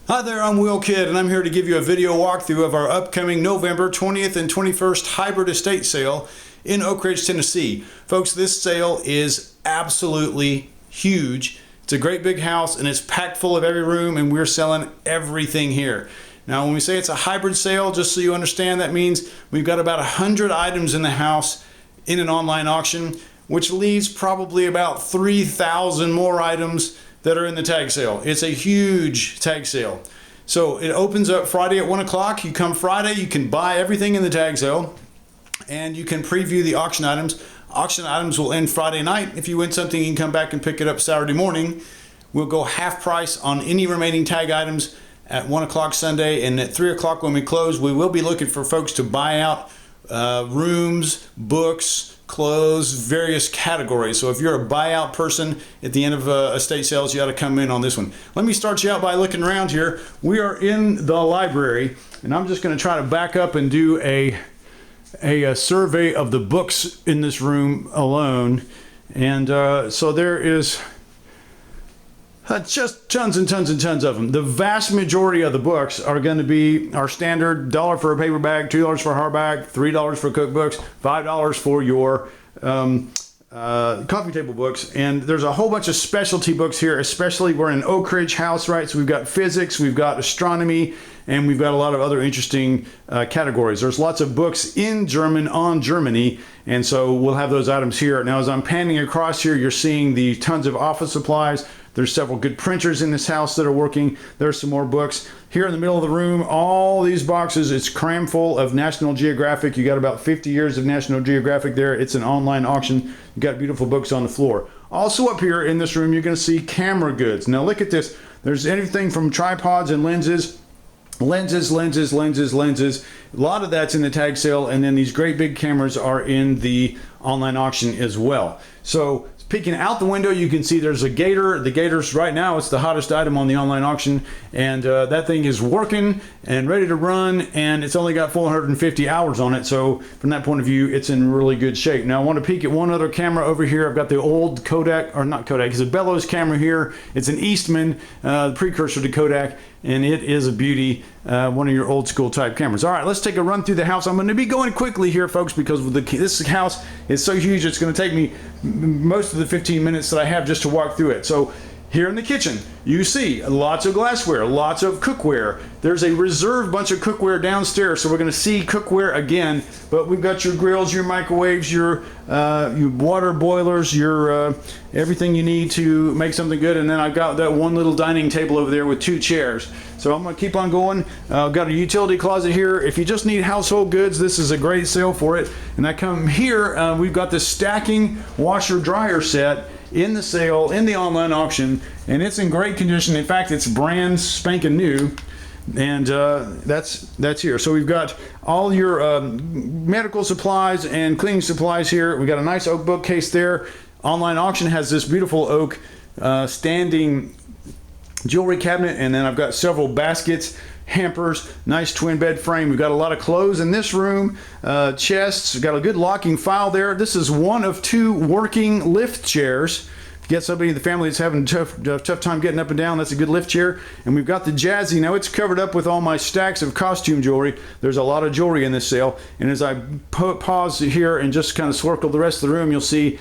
Hi there, I'm Will Kidd, and I'm here to give you a video walkthrough of our upcoming November 20th and 21st hybrid estate sale in Oak Ridge, Tennessee. Folks, this sale is absolutely huge. It's a great big house and it's packed full of every room, and we're selling everything here. Now, when we say it's a hybrid sale, just so you understand, that means we've got about 100 items in the house in an online auction, which leaves probably about 3,000 more items that are in the tag sale. It's a huge tag sale. So it opens up Friday at 1 o'clock. You come Friday, you can buy everything in the tag sale and you can preview the auction items. Auction items will end Friday night. If you win something, you can come back and pick it up Saturday morning. We'll go half price on any remaining tag items at 1 o'clock Sunday, and at 3 o'clock when we close, we will be looking for folks to buy out rooms, books, clothes, various categories. So if you're a buyout person at the end of estate sales, you ought to come in on this one. Let me start you out by looking around here. We are in the library, and I'm just going to try to back up and do a survey of the books in this room alone. And so there is just tons and tons and tons of them. The vast majority of the books are going to be our standard $1 for a paper bag, $2 for a hardback, $3 for cookbooks, $5 for your coffee table books. And there's a whole bunch of specialty books here, especially we're in Oak Ridge house, right? So we've got physics, we've got astronomy, and we've got a lot of other interesting categories. There's lots of books in German on Germany, and so we'll have those items here. Now, as I'm panning across here, you're seeing the tons of office supplies. There's several good printers in this house that are working. There's some more books. Here in the middle of the room, all these boxes, it's crammed full of National Geographic. You got about 50 years of National Geographic there. It's an online auction. You got beautiful books on the floor. Also up here in this room, you're gonna see camera goods. Now look at this. There's anything from tripods and lenses. Lenses. A lot of that's in the tag sale, and then these great big cameras are in the online auction as well. So peeking out the window, you can see there's a gator. The gator's right now, it's the hottest item on the online auction, and that thing is working and ready to run, and it's only got 450 hours on it. So from that point of view, it's in really good shape. Now I want to peek at one other camera over here. I've got the old Kodak, or not Kodak, it's a Bellows camera here. It's an Eastman, the precursor to Kodak, and it is a beauty, one of your old school type cameras. All right, let's take a run through the house. I'm going to be going quickly here, folks, because this house is so huge, it's going to take me most of the 15 minutes that I have just to walk through it. So here in the kitchen, you see lots of glassware, lots of cookware. There's a reserved bunch of cookware downstairs, so we're going to see cookware again. But we've got your grills, your microwaves, your water boilers, your everything you need to make something good. And then I've got that one little dining table over there with 2 chairs. So I'm going to keep on going. I've got a utility closet here. If you just need household goods, this is a great sale for it. And I come here, we've got this stacking washer dryer set in the sale, in the online auction, and it's in great condition. In fact, it's brand spanking new, and that's here. So we've got all your medical supplies and cleaning supplies here. We got a nice oak bookcase there. Online auction has this beautiful oak standing jewelry cabinet, and then I've got several baskets, hampers, nice twin bed frame. We've got a lot of clothes in this room, chests. We've got a good locking file there. This is one of 2 working lift chairs. If you get somebody in the family that's having a tough time getting up and down, that's a good lift chair. And we've got the Jazzy. Now it's covered up with all my stacks of costume jewelry. There's a lot of jewelry in this sale. And as I pause here and just kind of circle the rest of the room, you'll see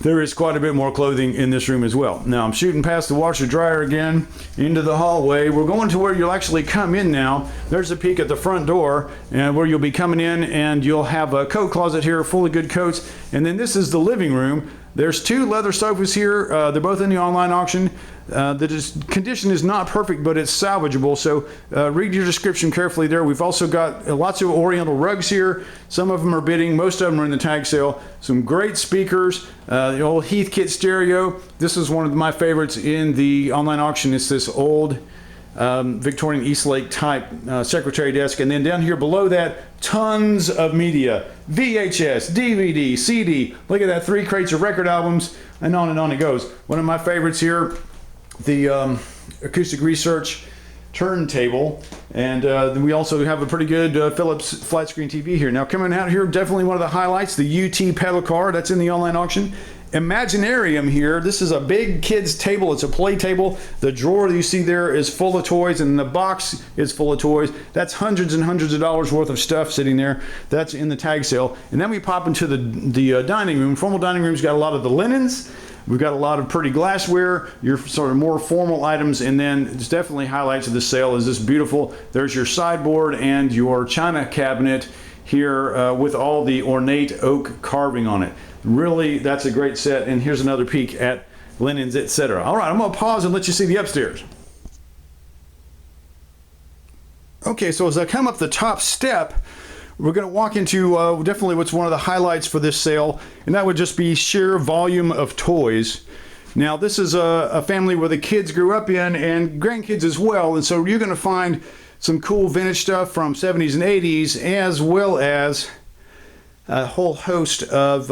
there is quite a bit more clothing in this room as well. Now I'm shooting past the washer dryer again into the hallway. We're going to where you'll actually come in now. There's a peek at the front door, and where you'll be coming in, and you'll have a coat closet here full of good coats. And then this is the living room. There's 2 leather sofas here. They're both in the online auction. The condition is not perfect, but it's salvageable, so read your description carefully there. We've also got lots of oriental rugs here. Some of them are bidding, most of them are in the tag sale. Some great speakers, the old Heathkit stereo. This is one of my favorites in the online auction. It's this old Victorian Eastlake type secretary desk, and then down here below that, tons of media, VHS, DVD, CD. Look at that, 3 crates of record albums, and on it goes. One of my favorites here, the Acoustic Research turntable, and then we also have a pretty good Philips flat screen TV here. Now coming out here, definitely one of the highlights, the UT pedal car that's in the online auction. Imaginarium here. This is a big kids table. It's a play table. The drawer that you see there is full of toys, and the box is full of toys. That's hundreds and hundreds of dollars worth of stuff sitting there. That's in the tag sale. And then we pop into the dining room. Formal dining room's got a lot of the linens. We've got a lot of pretty glassware, your sort of more formal items, and then it's definitely highlights of the sale is this beautiful. There's your sideboard and your china cabinet here with all the ornate oak carving on it. Really, that's a great set. And here's another peek at linens, etc. All right, I'm going to pause and let you see the upstairs. Okay, so as I come up the top step, we're going to walk into definitely what's one of the highlights for this sale, and that would just be sheer volume of toys. Now, this is a family where the kids grew up in and grandkids as well, and so you're going to find some cool vintage stuff from 70s and 80s, as well as a whole host of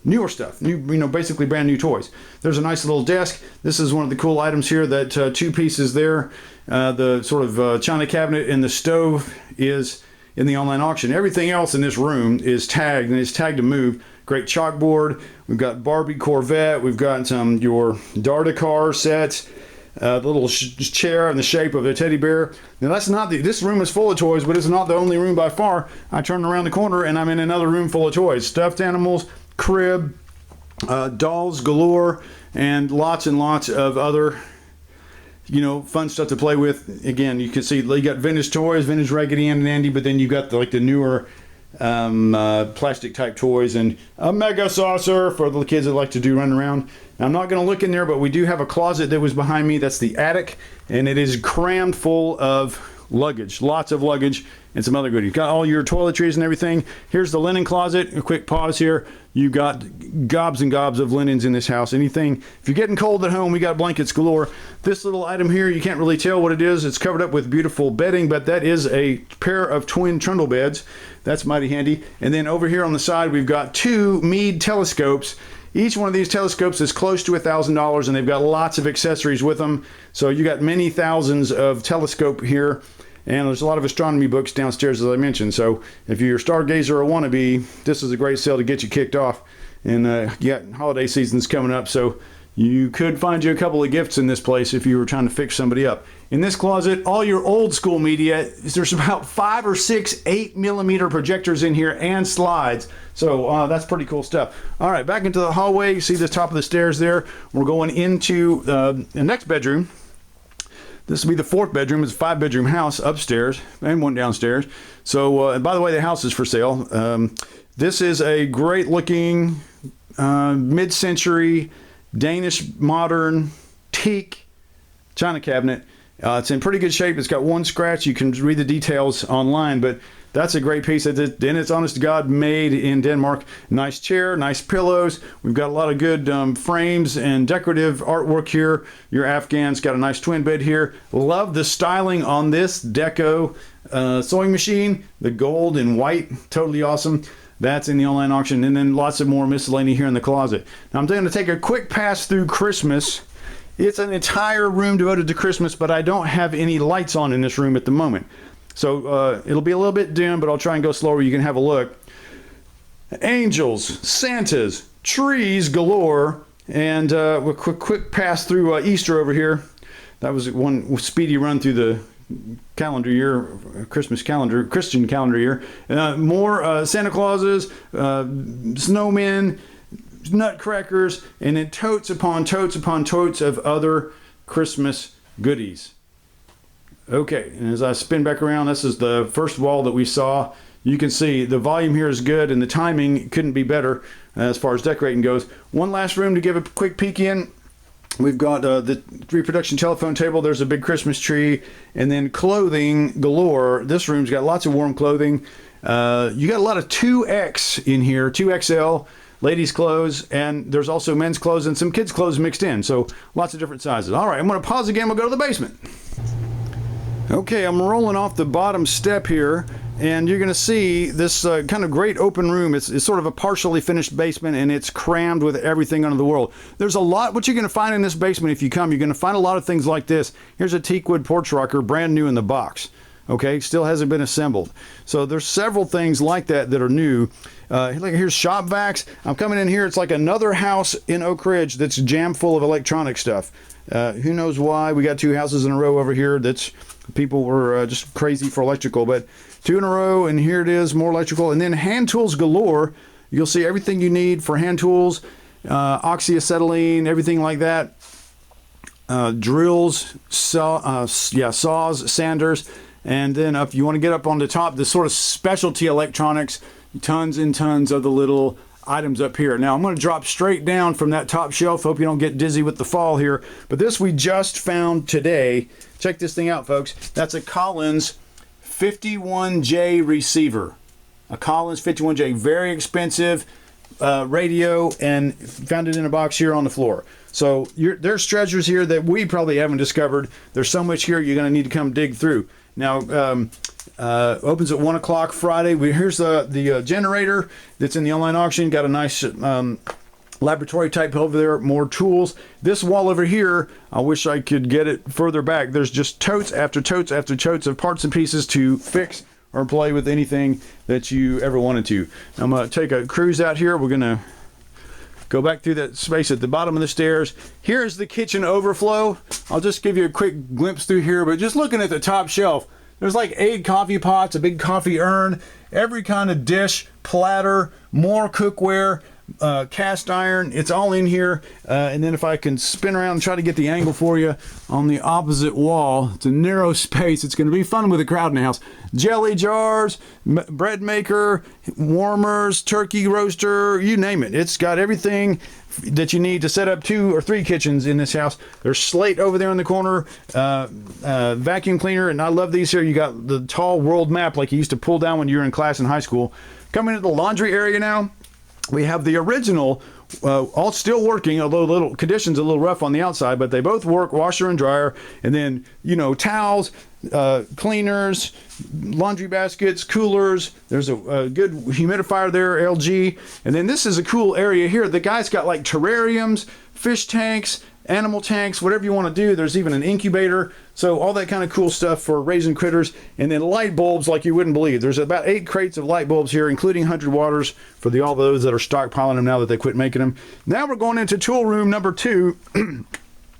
newer stuff, basically brand new toys. There's a nice little desk. This is one of the cool items here, that two pieces there. The sort of china cabinet and the stove is in the online auction. Everything else in this room is tagged, and it's tagged to move. Great chalkboard. We've got Barbie Corvette. We've got your Darta car sets. The little chair in the shape of a teddy bear. Now that's not this room is full of toys, but it's not the only room by far. I turn around the corner and I'm in another room full of toys. Stuffed animals, crib, dolls galore, and lots of other fun stuff to play with. Again, you can see you got vintage toys, vintage Raggedy Ann and Andy, but then you got the newer plastic type toys and a mega saucer for the kids that like to do run around. Now, I'm not going to look in there, but we do have a closet that was behind me. That's the attic, and it is crammed full of luggage, lots of luggage and some other goodies. Got all your toiletries and everything. Here's the linen closet. A quick pause here. You got gobs and gobs of linens in this house. Anything, if you're getting cold at home, we got blankets galore. This little item here, you can't really tell what it is. It's covered up with beautiful bedding, but that is a pair of twin trundle beds. That's mighty handy. And then over here on the side, we've got two Meade Telescopes. Each one of these telescopes is close to $1,000, and they've got lots of accessories with them. So you got many thousands of telescope here. And there's a lot of astronomy books downstairs, as I mentioned. So if you're a stargazer or a wannabe, this is a great sale to get you kicked off. And holiday season's coming up, so you could find you a couple of gifts in this place if you were trying to fix somebody up. In this closet, all your old school media, there's about 5 or 6 8mm projectors in here and slides. So that's pretty cool stuff. All right, back into the hallway. You see the top of the stairs there. We're going into the next bedroom. This will be the 4th bedroom. It's a 5-bedroom house upstairs and one downstairs. So, by the way, the house is for sale. This is a great looking mid-century Danish modern teak china cabinet. It's in pretty good shape. It's got one scratch. You can read the details online, but that's a great piece. And it's honest to God made in Denmark. Nice chair, nice pillows. We've got a lot of good frames and decorative artwork here. Your Afghan's got a nice twin bed here. Love the styling on this deco sewing machine. The gold and white, totally awesome. That's in the online auction. And then lots of more miscellany here in the closet. Now I'm going to take a quick pass through Christmas. It's an entire room devoted to Christmas, but I don't have any lights on in this room at the moment. So it'll be a little bit dim, but I'll try and go slower. You can have a look. Angels, Santas, trees galore, and a quick pass through Easter over here. That was one speedy run through the calendar year, Christian calendar year. More Santa Clauses, snowmen, nutcrackers, and then totes upon totes upon totes of other Christmas goodies. Okay, and as I spin back around, this is the first wall that we saw. You can see the volume here is good, and the timing couldn't be better as far as decorating goes. One last room to give a quick peek in. We've got the reproduction telephone table. There's a big Christmas tree, and then clothing galore. This room's got lots of warm clothing. You got a lot of 2X in here, 2XL. Ladies' clothes, and there's also men's clothes and some kids' clothes mixed in. So lots of different sizes. All right, I'm going to pause again. We'll go to the basement. Okay, I'm rolling off the bottom step here, and you're going to see this kind of great open room. It's sort of a partially finished basement, and it's crammed with everything under the world. There's a lot. What you're going to find in this basement if you come, you're going to find a lot of things like this. Here's a teakwood porch rocker, brand new in the box. Okay, still hasn't been assembled. So there's several things like that that are new. Look, here's shop vacs. I'm coming in here. It's like another house in Oak Ridge that's jam full of electronic stuff. Who knows why? We got 2 houses in a row over here that's people were just crazy for electrical, but 2 in a row, and here it is, more electrical. And then hand tools galore. You'll see everything you need for hand tools, oxyacetylene, everything like that. Drills, saws, sanders. And then if you want to get up on the top, the sort of specialty electronics, tons and tons of the little items up here. Now I'm going to drop straight down from that top shelf. Hope you don't get dizzy with the fall here. But this we just found today. Check this thing out, folks. That's a Collins 51J receiver. A Collins 51J, very expensive radio, and found it in a box here on the floor. So there's treasures here that we probably haven't discovered. There's so much here you're going to need to come dig through. Now, opens at 1 o'clock Friday. Here's the generator that's in the online auction. Got a nice laboratory type over there, more tools. This wall over here, I wish I could get it further back. There's just totes after totes after totes of parts and pieces to fix or play with anything that you ever wanted to. I'm going to take a cruise out here. We're going to go back through that space at the bottom of the stairs. Here's the kitchen overflow. I'll just give you a quick glimpse through here, but just looking at the top shelf, there's like 8 coffee pots, a big coffee urn, every kind of dish, platter, more cookware, cast iron. It's all in here. And then if I can spin around and try to get the angle for you on the opposite wall, it's a narrow space. It's going to be fun with a crowd in the house. Jelly jars, bread maker, warmers, turkey roaster, you name it. It's got everything that you need to set up 2 or 3 kitchens in this house. There's slate over there in the corner, vacuum cleaner, and I love these here. You got the tall world map like you used to pull down when you were in class in high school. Coming into the laundry area now, we have the original, all still working, although little conditions a little rough on the outside, but they both work, washer and dryer, and then, you know, towels, cleaners, laundry baskets, coolers. There's a good humidifier there, LG. And then this is a cool area here. The guy's got like terrariums, fish tanks, animal tanks, whatever you want to do. There's even an incubator. So all that kind of cool stuff for raising critters. And then light bulbs like you wouldn't believe. There's about 8 crates of light bulbs here, including 100 waters for all those that are stockpiling them now that they quit making them. Now we're going into tool room number 2.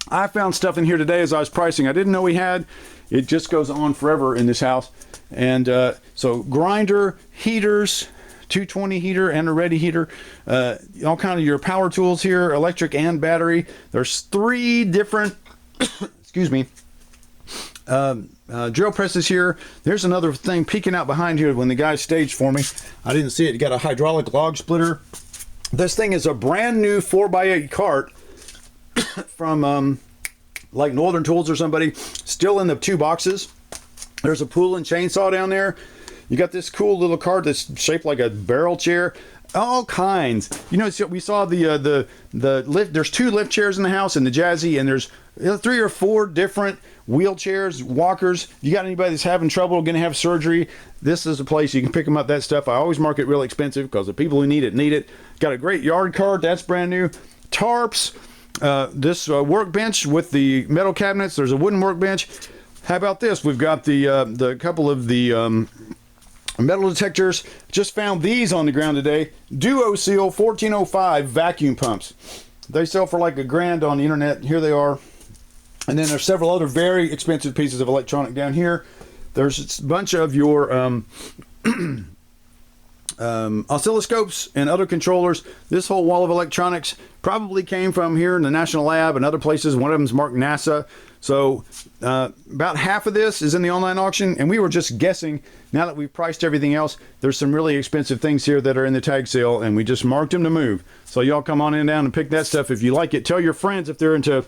I found stuff in here today as I was pricing. I didn't know we had. It just goes on forever in this house. And so grinder, heaters, 220 heater and a ready heater, all kind of your power tools here, electric and battery. There's 3 different, excuse me, drill presses here. There's another thing peeking out behind here when the guy staged for me. I didn't see it. You got a hydraulic log splitter. This thing is a brand new 4x8 cart from like Northern Tools or somebody, still in the 2 boxes. There's a pool and chainsaw down there. You got this cool little cart that's shaped like a barrel chair. All kinds. You know, we saw the lift. There's 2 lift chairs in the house and the Jazzy, and there's 3 or 4 different wheelchairs, walkers. You got anybody that's having trouble, going to have surgery, this is a place you can pick them up. That stuff I always mark it real expensive because the people who need it need it. Got a great yard cart that's brand new. Tarps. This workbench with the metal cabinets. There's a wooden workbench. How about this? We've got the couple of the metal detectors. Just found these on the ground today. Duo Seal 1405 vacuum pumps. They sell for like $1,000 on the internet. Here they are. And then there's several other very expensive pieces of electronic down here. There's a bunch of your oscilloscopes and other controllers. This whole wall of electronics probably came from here in the National Lab and other places. One of them is marked NASA. So about half of this is in the online auction, and we were just guessing. Now that we've priced everything else, there's some really expensive things here that are in the tag sale, and we just marked them to move. So y'all come on in down and pick that stuff if you like it. Tell your friends if they're into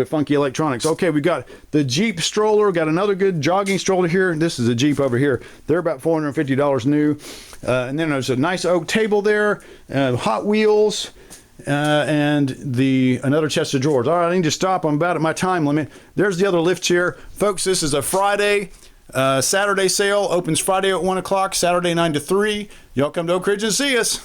funky electronics. Okay, we got the Jeep stroller. Got another good jogging stroller here. This is a Jeep over here. They're about $450 new. And then there's a nice oak table there, Hot Wheels, and another chest of drawers. All right, I need to stop. I'm about at my time limit. There's the other lift chair. Folks, this is a Friday, Saturday sale. Opens Friday at 1 o'clock, Saturday 9 to 3. Y'all come to Oak Ridge and see us.